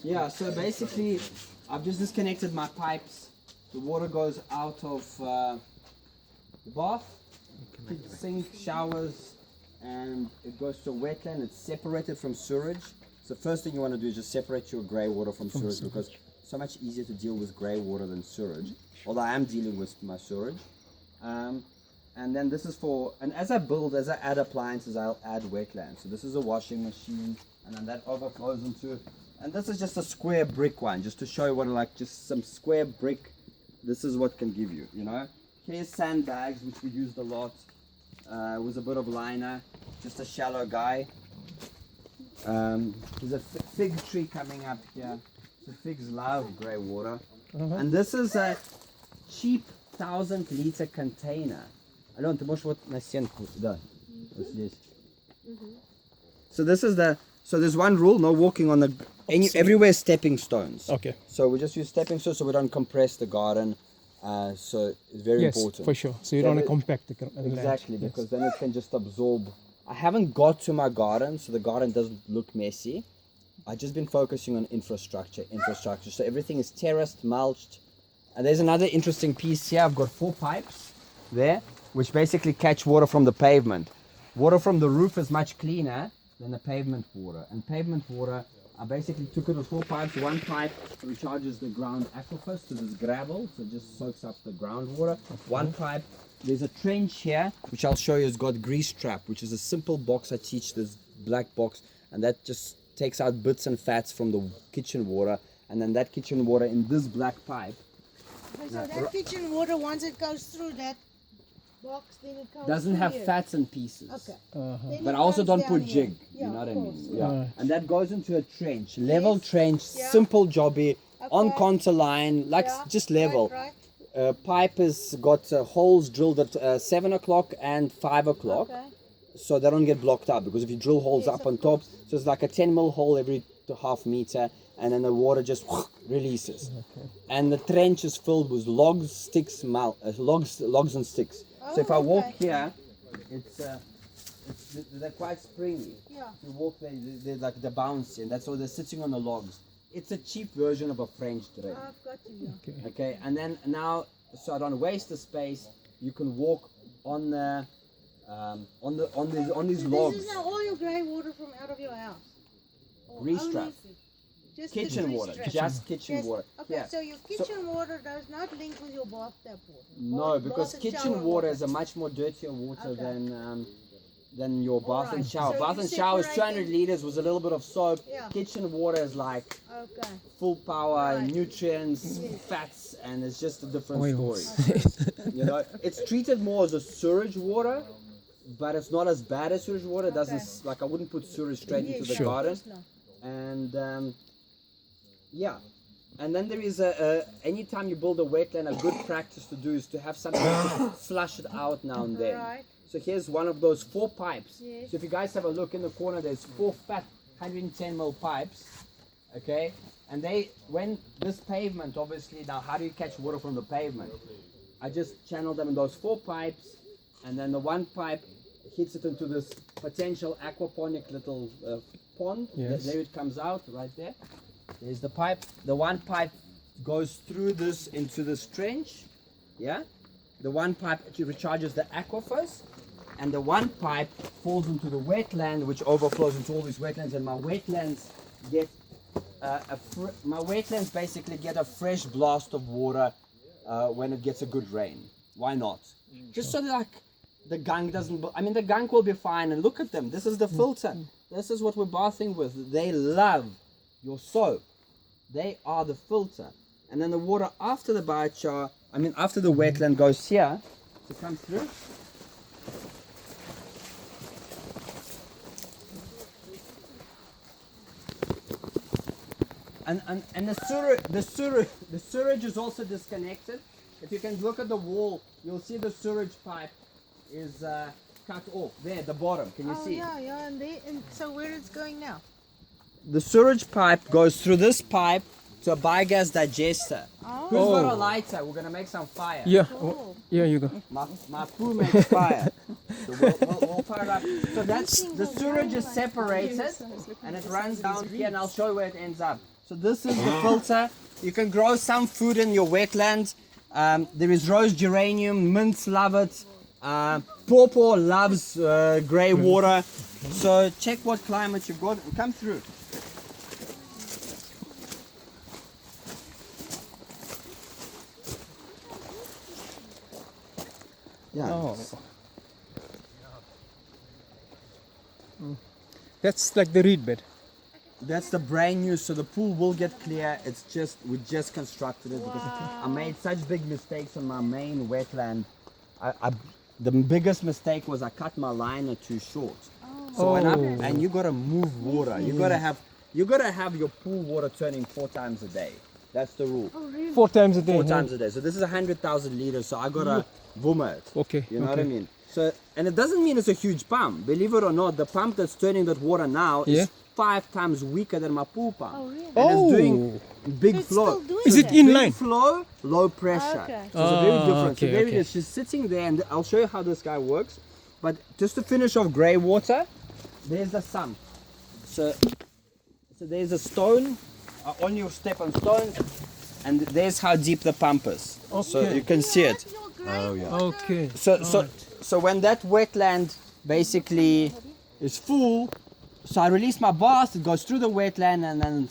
Yeah, so basically I've just disconnected my pipes. The water goes out of the bath, sink, showers, and it goes to a wetland. It's separated from sewage. So the first thing you want to do is just separate your grey water from sewage, because it's so much easier to deal with grey water than sewage. Although I am dealing with my sewage. And then this is for, and as I add appliances, I'll add wetlands. So this is a washing machine, and then that overflows into, and this is just a square brick one, just to show you what, like, just some square brick, this is what can give you, you know. Here's sandbags, which we used a lot, with a bit of liner, just a shallow guy. There's a fig tree coming up here. So figs love grey water. And this is a cheap 1,000-liter container. Alon, ты можешь вот на стенку, да, вот здесь. So this is so there's one rule: no walking on everywhere stepping stones. Okay. So we just use stepping stones so we don't compress the garden. So it's very important. Yes, for sure. So you don't want to compact the land. Exactly, because then it can just absorb. I haven't got to my garden, so the garden doesn't look messy. I've just been focusing on infrastructure. So everything is terraced, mulched. And there's another interesting piece here. I've got 4 pipes there, which basically catch water from the pavement. Water from the roof is much cleaner than the pavement water. And pavement water, I basically took it with 4 pipes. One pipe recharges the ground aquifers to this gravel, so it just soaks up the groundwater. One pipe, there's a trench here, which I'll show you, has got grease trap, which is a simple box I teach, this black box, and that just takes out bits and fats from the kitchen water, and then that kitchen water in this black pipe. Okay, so that kitchen water, once it goes through that box, then it comes Doesn't through have here. fats and pieces. Okay. Uh-huh. But I also don't put jig, you know what I mean? Yeah. Right. And that goes into a trench, level trench, Yeah. simple jobby, on Okay. contour line, like Yeah, just level. Right, Pipe has got holes drilled at 7 o'clock and 5 o'clock, Okay. so they don't get blocked up, because if you drill holes Yes, up of on top, so it's like a 10 mil hole every half meter, and then the water just releases. Okay. And the trench is filled with logs, sticks, logs and sticks. So if I walk okay. here, they're quite springy. Yeah. If you walk there, they're like they're bouncy, and that's why they're sitting on the logs. It's a cheap version of a French drain. I've got you. Yeah. Okay. Okay, and then now, so I don't waste the space, you can walk on these So logs. this is now all your grey water from out of your house? Or Grease only trap. just the Kitchen grease water, trap? just kitchen Yes. water. Okay, Yeah. so your kitchen water does not link with your bathtub water? No, Or because bath and kitchen shower water is a much more dirtier water Okay. than your bath and Alright, shower. so Bath you and shower is separate 200 it- liters with a little bit of soap. Yeah. Kitchen water is like Okay. full power, Right. nutrients, Yes. fats, and it's just a different Oils. story. You know, it's treated more as a sewage water, but it's not as bad as sewage water. It doesn't like, I wouldn't put sewage straight into the Yes, garden. of course not. And yeah, and then there is anytime you build a wetland, a good practice to do is to have something to flush it out now and then. Right. So here's one of those 4 pipes. Yes. So if you guys have a look in the corner, there's 4 fat 110 mil pipes. Okay, and when this pavement, obviously, now how do you catch water from the pavement? I just channel them in those 4 pipes, and then the one pipe hits it into this potential aquaponic little pond. Yes. There it comes out, right there. There's the pipe. The one pipe goes through this into this trench. Yeah. The one pipe actually recharges the aquifers, and the one pipe falls into the wetland, which overflows into all these wetlands. And my wetlands get basically get a fresh blast of water when it gets a good rain. Why not? Just so that, like, the gunk doesn't. I mean, the gunk will be fine. And look at them. This is the filter. This is what we're bathing with. They love your soap. They are the filter. And then the water after the biochar, after the wetland goes here to come through. And the sewage is also disconnected. If you can look at the wall, you'll see the sewage pipe is cut off there at the bottom. Can you see? Yeah, and so where it's going now? The sewage pipe goes through this pipe to a biogas digester. Oh. Who's got a lighter? We're gonna make some fire. Yeah. Oh. Yeah, you go. My poo makes fire. So we'll fire up. So that's the sewage is separated and it runs down here, and I'll show you where it ends up. So this is the filter. You can grow some food in your wetlands. There is rose geranium, mints love it. Pawpaw loves grey water. So check what climate you've got and come through. Yeah. Oh. That's like the reed bed. That's the brand new, so the pool will get clear. It's just, we just constructed it because I made such big mistakes on my main wetland. The biggest mistake was I cut my liner too short. So when and you gotta move water. You gotta have your pool water turning 4 times a day. That's the rule. Oh, really? 4 times a day. 4 times a day. So this is 100,000 liters. So I gotta boom it. Okay. You know what I okay. mean? So, and it doesn't mean it's a huge pump. Believe it or not, the pump that's turning that water now is 5 times weaker than my pool pump. Oh, really? And it's doing big So it's flow. still doing Is it that? in Big line? flow, low pressure. Okay. So it's very different. okay, so there it okay. is. She's sitting there, and I'll show you how this guy works. But just to finish off grey water, there's the sump. So there's a stone. On your step on stones, and there's how deep the pump is. So Okay. you can see it. Oh, yeah. Okay. So when that wetland basically is full, so I release my bath, it goes through the wetland and then